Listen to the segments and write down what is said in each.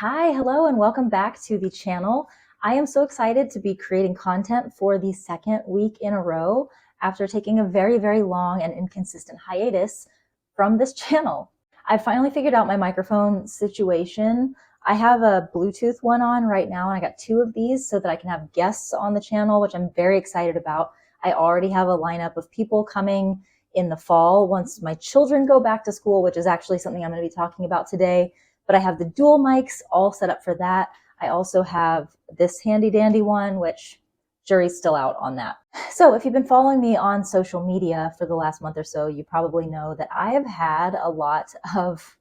Hi, hello, and welcome back to the channel. I am so excited to be creating content for the second week in a row after taking a very, very long and inconsistent hiatus from this channel. I finally figured out my microphone situation. I have a Bluetooth one on right now, and I got two of these so that I can have guests on the channel, which I'm very excited about. I already have a lineup of people coming in the fall once my children go back to school, which is actually something I'm going to be talking about today. But I have the dual mics all set up for that. I also have this handy dandy one, which jury's still out on that. So if you've been following me on social media for the last month or so, you probably know that I have had a lot of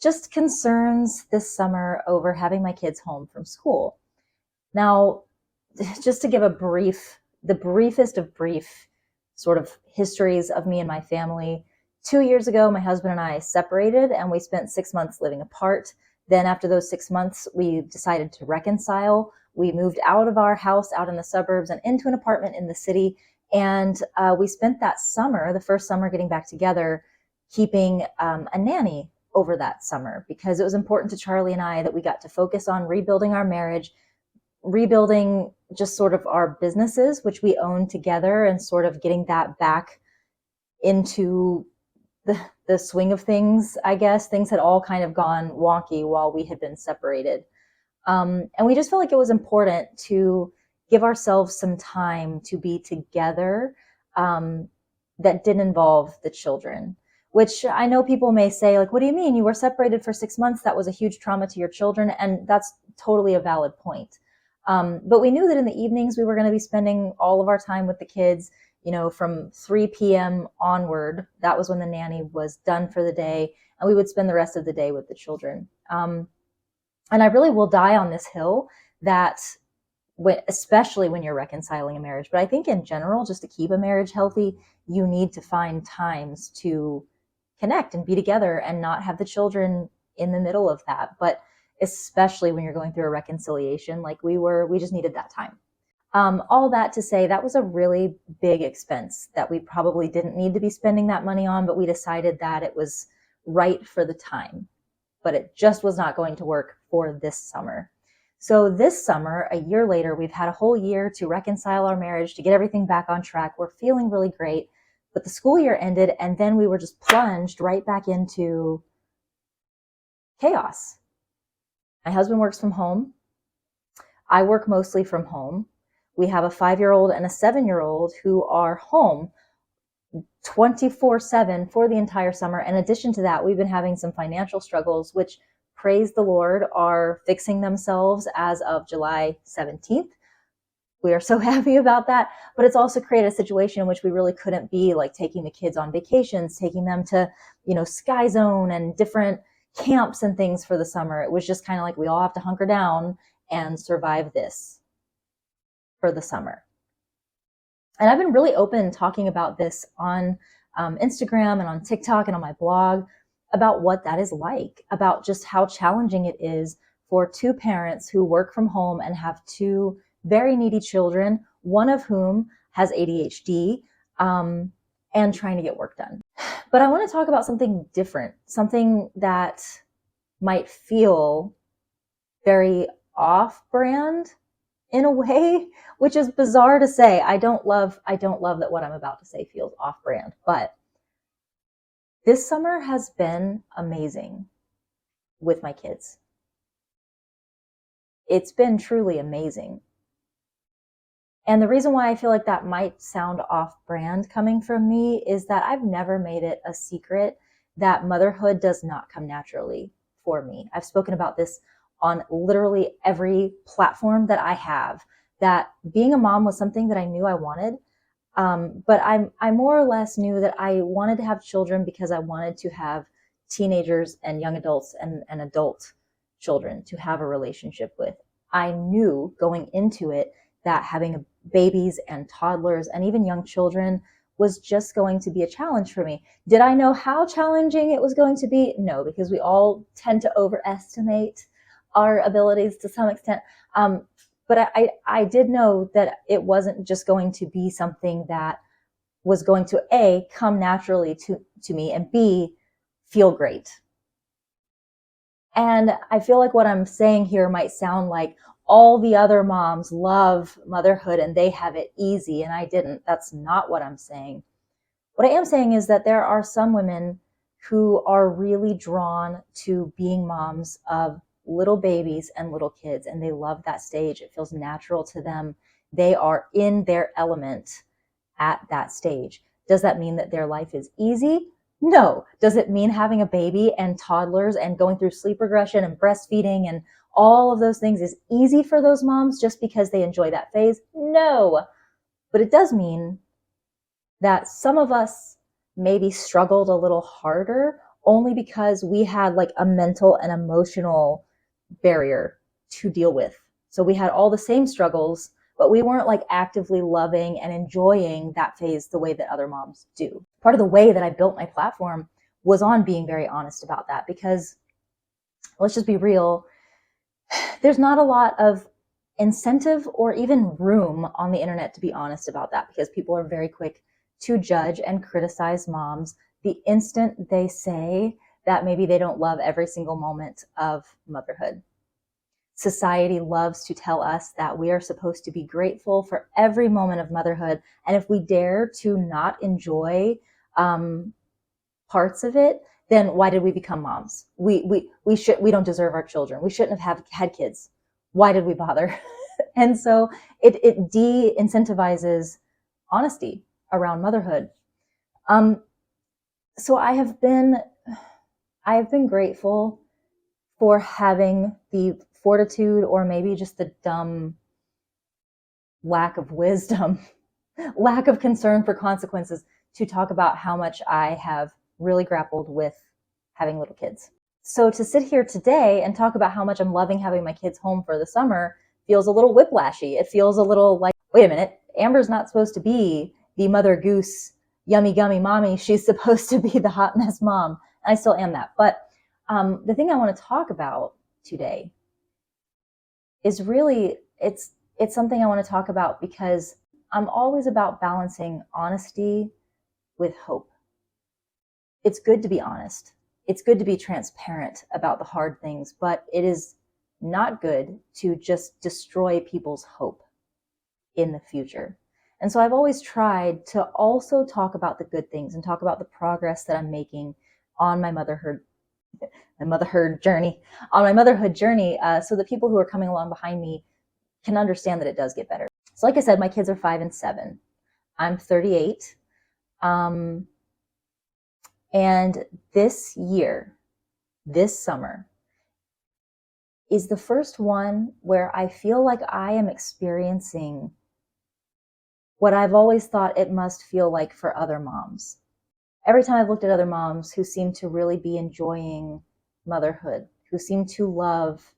just concerns this summer over having my kids home from school. Now, just to give the briefest of brief sort of histories of me and my family. 2 years ago, my husband and I separated and we spent 6 months living apart. Then after those 6 months, we decided to reconcile. We moved out of our house out in the suburbs and into an apartment in the city. And we spent that summer, the first summer getting back together, keeping a nanny over that summer because it was important to Charlie and I that we got to focus on rebuilding our marriage, rebuilding just sort of our businesses, which we own together, and sort of getting that back into the swing of things, I guess. Things had all kind of gone wonky while we had been separated. And we just felt like it was important to give ourselves some time to be together that didn't involve the children. Which I know people may say, like, what do you mean? You were separated for 6 months. That was a huge trauma to your children. And that's totally a valid point. But we knew that in the evenings we were going to be spending all of our time with the kids, from 3 p.m. onward. That was when the nanny was done for the day, and we would spend the rest of the day with the children. And I really will die on this hill that especially when you're reconciling a marriage, but I think in general, just to keep a marriage healthy, you need to find times to connect and be together and not have the children in the middle of that. But especially when you're going through a reconciliation like we just needed that time. All that to say, that was a really big expense that we probably didn't need to be spending that money on, but we decided that it was right for the time. But it just was not going to work for this summer. So this summer, a year later, we've had a whole year to reconcile our marriage, to get everything back on track. We're feeling really great. But the school year ended, and then we were just plunged right back into chaos. My husband works from home. I work mostly from home. We have a 5-year-old and a 7-year-old who are home 24/7 for the entire summer. In addition to that, we've been having some financial struggles, which, praise the Lord, are fixing themselves as of July 17th. We are so happy about that. But it's also created a situation in which we really couldn't be like taking the kids on vacations, taking them to, Sky Zone and different camps and things for the summer. It was just kind of like we all have to hunker down and survive this for the summer. And I've been really open talking about this on Instagram and on TikTok and on my blog about what that is like, about just how challenging it is for two parents who work from home and have two very needy children, one of whom has ADHD, and trying to get work done. But I want to talk about something different, something that might feel very off-brand in a way, which is bizarre to say. I don't love that what I'm about to say feels off-brand, but this summer has been amazing with my kids. It's been truly amazing. And the reason why I feel like that might sound off-brand coming from me is that I've never made it a secret that motherhood does not come naturally for me. I've spoken about this on literally every platform that I have, that being a mom was something that I knew I wanted. But I more or less knew that I wanted to have children because I wanted to have teenagers and young adults and adult children to have a relationship with. I knew going into it that having babies and toddlers and even young children was just going to be a challenge for me. Did I know how challenging it was going to be? No, because we all tend to overestimate our abilities to some extent. But I did know that it wasn't just going to be something that was going to A, come naturally to me, and B, feel great. And I feel like what I'm saying here might sound like all the other moms love motherhood and they have it easy and I didn't. That's not what I'm saying. What I am saying is that there are some women who are really drawn to being moms of little babies and little kids, and they love that stage. It feels natural to them. They are in their element at that stage. Does that mean that their life is easy? No. Does it mean having a baby and toddlers and going through sleep regression and breastfeeding and all of those things is easy for those moms just because they enjoy that phase? No. But it does mean that some of us maybe struggled a little harder only because we had like a mental and emotional barrier to deal with. So we had all the same struggles, but we weren't like actively loving and enjoying that phase the way that other moms do. Part of the way that I built my platform was on being very honest about that, because let's just be real, there's not a lot of incentive or even room on the internet to be honest about that, because people are very quick to judge and criticize moms the instant they say that maybe they don't love every single moment of motherhood. Society loves to tell us that we are supposed to be grateful for every moment of motherhood. And if we dare to not enjoy parts of it, then why did we become moms? We don't deserve our children. We shouldn't have had kids. Why did we bother? And so it de-incentivizes honesty around motherhood. So I have been grateful for having the fortitude, or maybe just the dumb lack of wisdom, lack of concern for consequences, to talk about how much I have really grappled with having little kids. So to sit here today and talk about how much I'm loving having my kids home for the summer feels a little whiplashy. It feels a little like, wait a minute, Amber's not supposed to be the mother goose, yummy gummy mommy. She's supposed to be the hot mess mom. And I still am that. But the thing I want to talk about today is really, it's something I want to talk about because I'm always about balancing honesty with hope. It's good to be honest. It's good to be transparent about the hard things, but it is not good to just destroy people's hope in the future. And so I've always tried to also talk about the good things and talk about the progress that I'm making on my motherhood journey, so that people who are coming along behind me can understand that it does get better. So like I said, my kids are 5 and 7. I'm 38. And this year, this summer, is the first one where I feel like I am experiencing what I've always thought it must feel like for other moms. Every time I've looked at other moms who seem to really be enjoying motherhood, who seem to love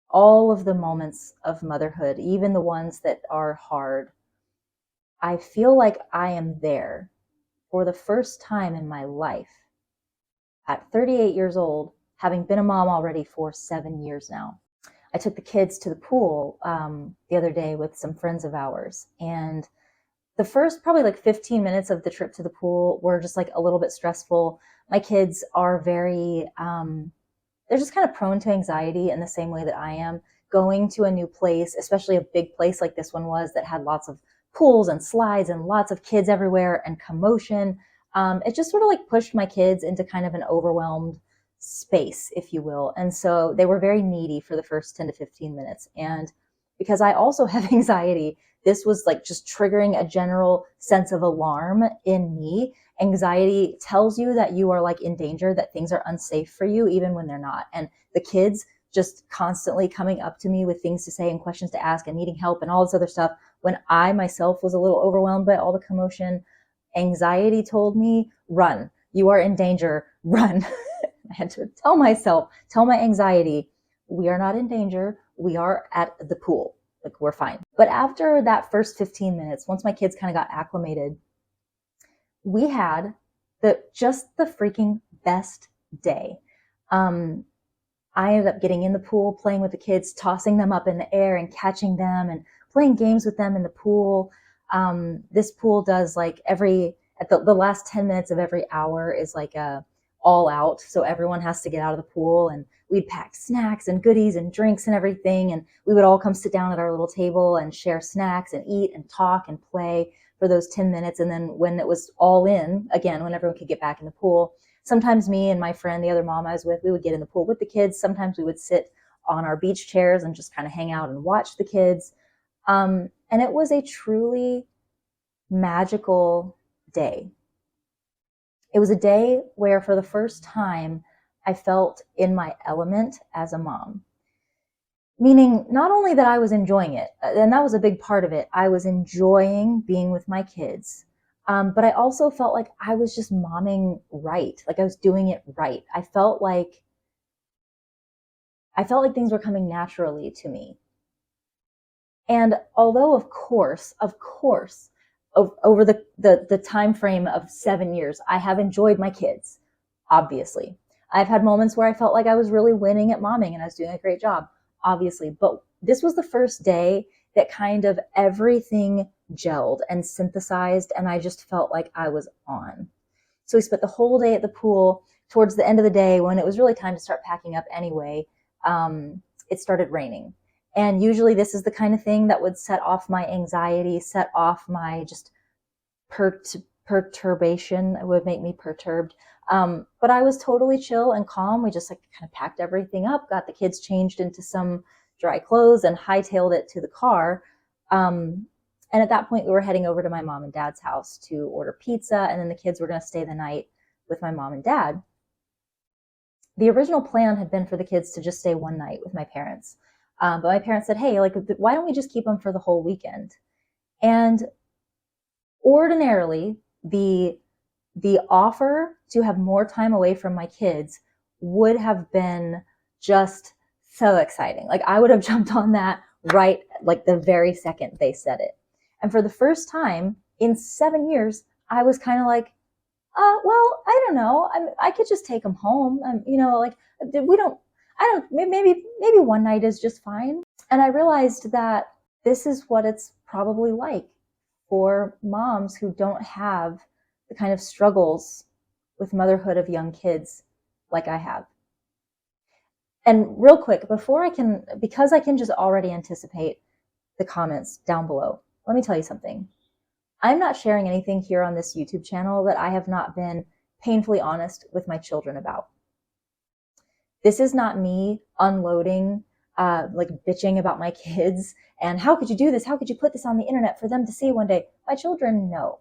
all of the moments of motherhood, even the ones that are hard, I feel like I am there for the first time in my life at 38 years old, having been a mom already for 7 years now. I took the kids to the pool the other day with some friends of ours, and the first probably like 15 minutes of the trip to the pool were just like a little bit stressful. My kids are very, they're just kind of prone to anxiety in the same way that I am. Going to a new place, especially a big place like this one was, that had lots of pools and slides and lots of kids everywhere and commotion. It just sort of like pushed my kids into kind of an overwhelmed space, if you will. And so they were very needy for the first 10 to 15 minutes. And because I also have anxiety, this was like just triggering a general sense of alarm in me. Anxiety tells you that you are like in danger, that things are unsafe for you, even when they're not. And the kids just constantly coming up to me with things to say and questions to ask and needing help and all this other stuff, when I myself was a little overwhelmed by all the commotion, anxiety told me, run. You are in danger, run. I had to tell my anxiety, we are not in danger. We are at the pool. Like, we're fine. But after that first 15 minutes, once my kids kind of got acclimated, we had just the freaking best day. I ended up getting in the pool, playing with the kids, tossing them up in the air and catching them and playing games with them in the pool. This pool does like the last 10 minutes of every hour is like a all out. So everyone has to get out of the pool, and we'd pack snacks and goodies and drinks and everything. And we would all come sit down at our little table and share snacks and eat and talk and play for those 10 minutes. And then when it was all in, again, when everyone could get back in the pool, sometimes me and my friend, the other mom I was with, we would get in the pool with the kids. Sometimes we would sit on our beach chairs and just kind of hang out and watch the kids. And it was a truly magical day. It was a day where for the first time I felt in my element as a mom. Meaning not only that I was enjoying it, and that was a big part of it, I was enjoying being with my kids, but I also felt like I was just momming right, like I was doing it right. I felt like things were coming naturally to me. And although, of course, over the time frame of 7 years, I have enjoyed my kids, obviously. I've had moments where I felt like I was really winning at momming and I was doing a great job, obviously. But this was the first day that kind of everything gelled and synthesized, and I just felt like I was on. So we spent the whole day at the pool. Towards the end of the day, when it was really time to start packing up anyway, it started raining. And usually this is the kind of thing that would set off my anxiety, set off my just perturbation. It would make me perturbed. But I was totally chill and calm. We just like kind of packed everything up, got the kids changed into some dry clothes and hightailed it to the car. And at that point, we were heading over to my mom and dad's house to order pizza. And then the kids were going to stay the night with my mom and dad. The original plan had been for the kids to just stay one night with my parents. But my parents said, hey, like, why don't we just keep them for the whole weekend? And ordinarily, the offer to have more time away from my kids would have been just so exciting. Like I would have jumped on that right, like the very second they said it. And for the first time in 7 years, I was kind of like, well, I don't know. I could just take them home. Like maybe one night is just fine. And I realized that this is what it's probably like for moms who don't have the kind of struggles with motherhood of young kids like I have. And real quick, because I can just already anticipate the comments down below, let me tell you something. I'm not sharing anything here on this YouTube channel that I have not been painfully honest with my children about. This is not me unloading, like bitching about my kids and how could you do this? How could you put this on the internet for them to see one day? My children know.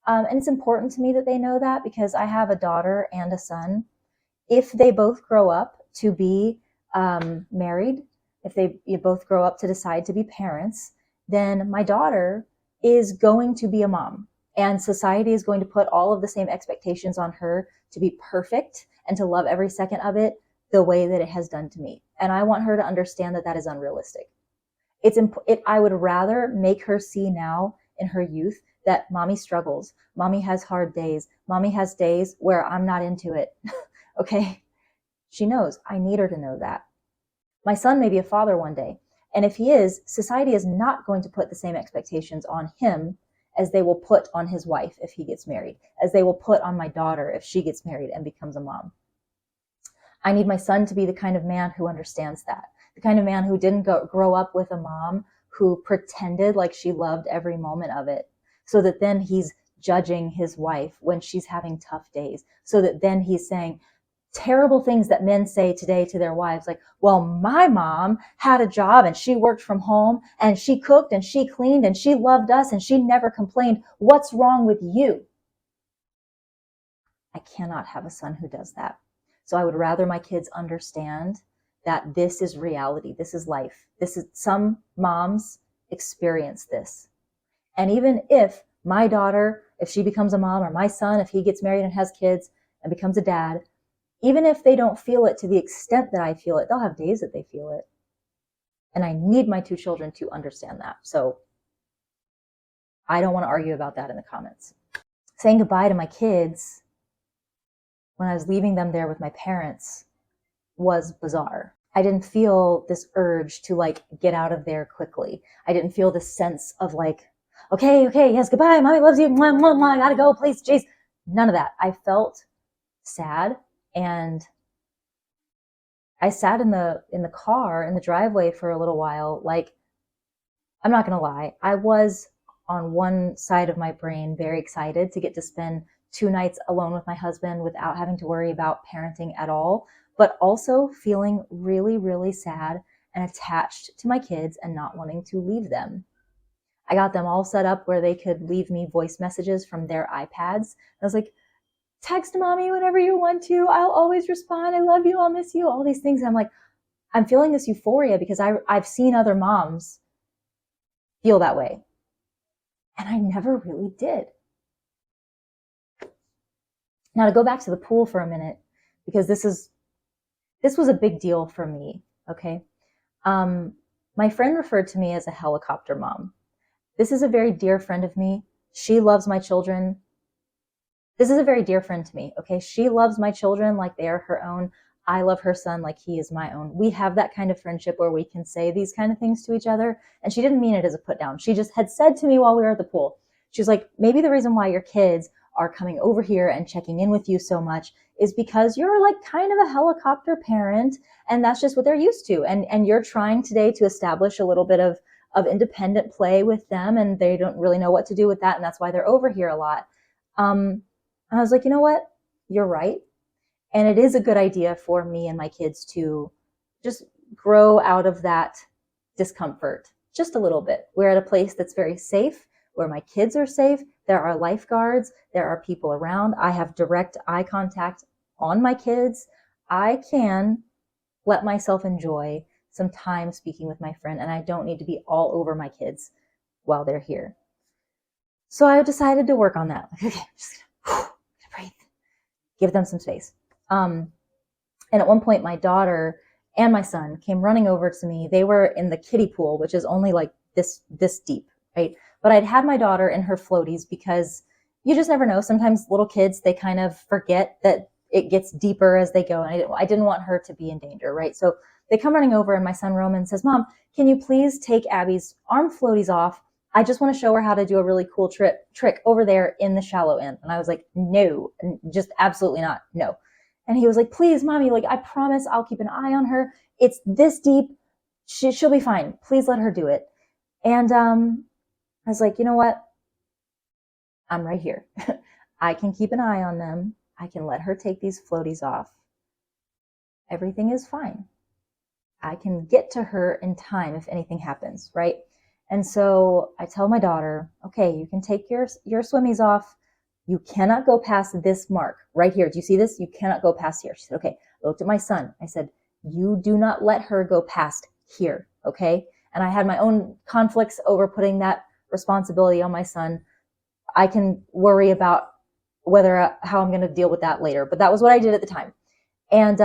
And it's important to me that they know that because I have a daughter and a son. If they both grow up to be married, if they both grow up to decide to be parents, then my daughter is going to be a mom. And society is going to put all of the same expectations on her to be perfect and to love every second of it the way that it has done to me. And I want her to understand that that is unrealistic. I would rather make her see now in her youth that mommy struggles, mommy has hard days, mommy has days where I'm not into it. Okay? She knows. I need her to know that. My son may be a father one day. And if he is, society is not going to put the same expectations on him as they will put on his wife if he gets married, as they will put on my daughter if she gets married and becomes a mom. I need my son to be the kind of man who understands that, the kind of man who didn't grow up with a mom who pretended like she loved every moment of it, so that then he's judging his wife when she's having tough days, so that then he's saying terrible things that men say today to their wives, like, well, my mom had a job and she worked from home and she cooked and she cleaned and she loved us and she never complained. What's wrong with you? I cannot have a son who does that. So I would rather my kids understand that this is reality. This is life. Some moms experience this. And even if my daughter, if she becomes a mom, or my son, if he gets married and has kids and becomes a dad, even if they don't feel it to the extent that I feel it, they'll have days that they feel it. And I need my two children to understand that. So I don't want to argue about that in the comments. Saying goodbye to my kids when I was leaving them there with my parents was bizarre. I didn't feel this urge to like get out of there quickly. I didn't feel this sense of like, okay, yes, goodbye, mommy loves you, mwah, mwah, mwah, I gotta go, please, jeez. None of that. I felt sad. And I sat in the car in the driveway for a little while. Like, I'm not gonna lie, I was on one side of my brain very excited to get to spend 2 nights alone with my husband without having to worry about parenting at all, but also feeling really, really sad and attached to my kids and not wanting to leave them. I got them all set up where they could leave me voice messages from their iPads. I was like, text mommy whenever you want to. I'll always respond. I love you. I'll miss you. All these things. And I'm like, I'm feeling this euphoria because I've seen other moms feel that way. And I never really did. Now, to go back to the pool for a minute, because this was a big deal for me. Okay. My friend referred to me as a helicopter mom. This is a very dear friend of me. She loves my children. This is a very dear friend to me. Okay. She loves my children like they are her own. I love her son like he is my own. We have that kind of friendship where we can say these kind of things to each other. And she didn't mean it as a put down. She just had said to me while we were at the pool, she was like, maybe the reason why your kids are coming over here and checking in with you so much is because you're like kind of a helicopter parent, and that's just what they're used to. And you're trying today to establish a little bit of independent play with them, and they don't really know what to do with that, and that's why they're over here a lot. And I was like, you know what? You're right. And it is a good idea for me and my kids to just grow out of that discomfort just a little bit. We're at a place that's very safe, where my kids are safe. There are lifeguards. There are people around. I have direct eye contact on my kids. I can let myself enjoy some time speaking with my friend, and I don't need to be all over my kids while they're here. So I decided to work on that. Like, okay, just gonna breathe, give them some space. And at one point, my daughter and my son came running over to me. They were in the kiddie pool, which is only like this deep, right? But I'd had my daughter in her floaties because you just never know. Sometimes little kids, they kind of forget that it gets deeper as they go. And I didn't want her to be in danger, right? So they come running over, and my son Roman says, Mom, can you please take Abby's arm floaties off? I just want to show her how to do a really cool trick over there in the shallow end. And I was like, no, just absolutely not. No. And he was like, please, mommy, like, I promise I'll keep an eye on her. It's this deep. She'll be fine. Please let her do it. And I was like, you know what? I'm right here. I can keep an eye on them. I can let her take these floaties off. Everything is fine. I can get to her in time if anything happens, right? And so I tell my daughter, okay, you can take your swimmies off. You cannot go past this mark right here. Do you see this? You cannot go past here. She said, okay. I looked at my son. I said, you do not let her go past here, okay? And I had my own conflicts over putting that responsibility on my son. I can worry about how I'm going to deal with that later, but that was what I did at the time. And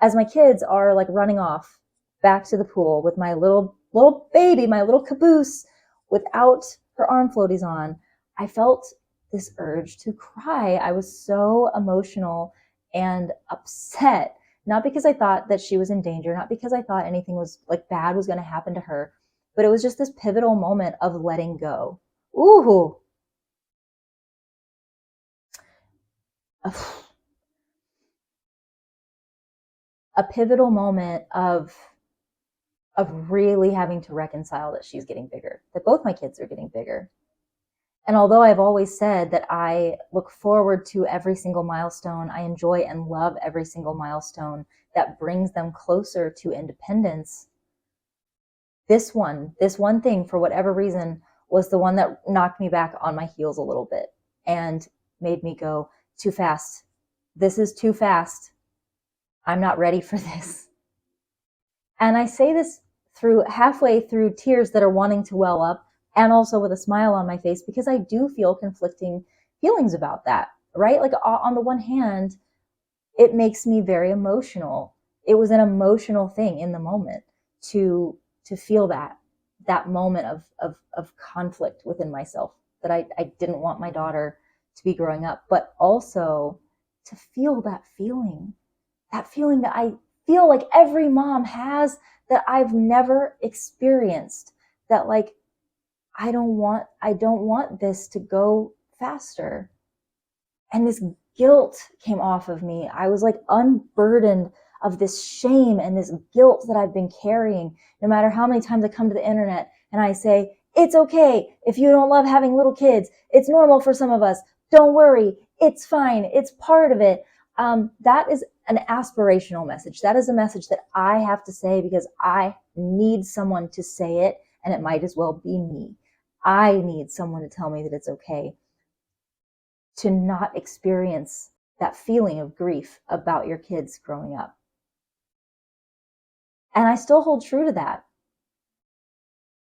as my kids are like running off back to the pool with my little baby, my little caboose, without her arm floaties on, I felt this urge to cry. I was so emotional and upset, not because I thought that she was in danger, not because I thought anything was like bad was going to happen to her, but it was just this pivotal moment of letting go. Ooh. A pivotal moment of really having to reconcile that she's getting bigger, that both my kids are getting bigger. And although I've always said that I look forward to every single milestone, I enjoy and love every single milestone that brings them closer to independence, this one thing, for whatever reason, was the one that knocked me back on my heels a little bit and made me go, too fast. This is too fast. I'm not ready for this. And I say this halfway through tears that are wanting to well up, and also with a smile on my face, because I do feel conflicting feelings about that, right? Like, on the one hand, it makes me very emotional. It was an emotional thing in the moment to feel that moment of conflict within myself, that I didn't want my daughter to be growing up, but also to feel that feeling that I feel like every mom has, that I've never experienced, that like, I don't want this to go faster. And this guilt came off of me. I was like unburdened of this shame and this guilt that I've been carrying. No matter how many times I come to the internet and I say, it's okay if you don't love having little kids. It's normal for some of us. Don't worry. It's fine. It's part of it. That is an aspirational message. That is a message that I have to say because I need someone to say it, and it might as well be me. I need someone to tell me that it's okay to not experience that feeling of grief about your kids growing up. And I still hold true to that.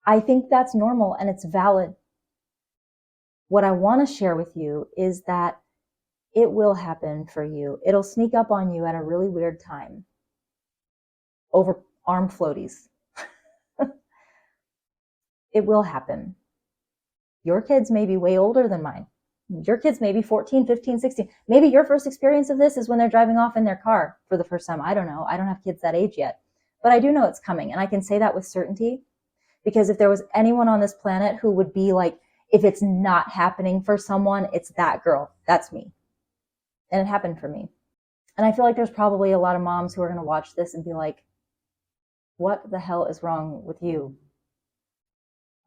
I think that's normal and it's valid. What I want to share with you is that it will happen for you. It'll sneak up on you at a really weird time over arm floaties. It will happen. Your kids may be way older than mine. Your kids may be 14, 15, 16. Maybe your first experience of this is when they're driving off in their car for the first time. I don't know. I don't have kids that age yet. But I do know it's coming. And I can say that with certainty because if there was anyone on this planet who would be like, if it's not happening for someone, it's that girl. That's me. And it happened for me. And I feel like there's probably a lot of moms who are going to watch this and be like, what the hell is wrong with you?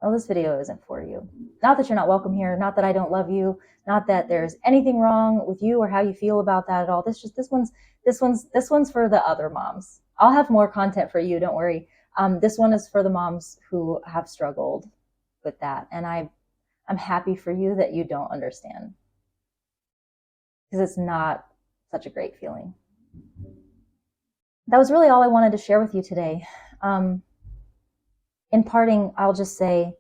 Oh, this video isn't for you. Not that you're not welcome here, not that I don't love you, not that there's anything wrong with you or how you feel about that at all. This one's for the other moms. I'll have more content for you, don't worry. This one is for the moms who have struggled with that. And I'm happy for you that you don't understand. Because it's not such a great feeling. That was really all I wanted to share with you today. In parting, I'll just say,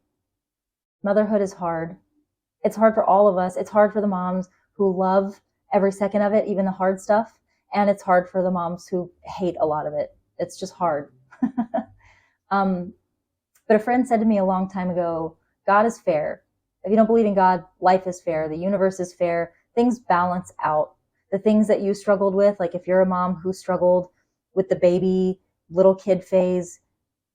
motherhood is hard. It's hard for all of us. It's hard for the moms who love every second of it, even the hard stuff. And it's hard for the moms who hate a lot of it. It's just hard. But a friend said to me a long time ago, God is fair. If you don't believe in God, life is fair. The universe is fair. Things balance out. The things that you struggled with, like if you're a mom who struggled with the baby, little kid phase,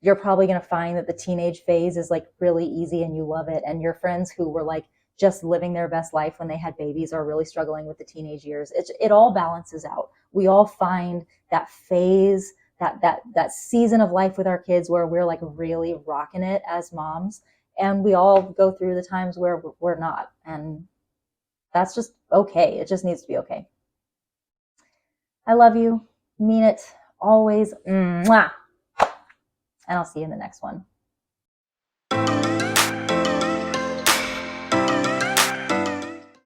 you're probably going to find that the teenage phase is like really easy and you love it. And your friends who were like just living their best life when they had babies are really struggling with the teenage years. It all balances out. We all find that phase, that season of life with our kids where we're like really rocking it as moms. And we all go through the times where we're not. And that's just okay. It just needs to be okay. I love you. Mean it always. Mwah. And I'll see you in the next one.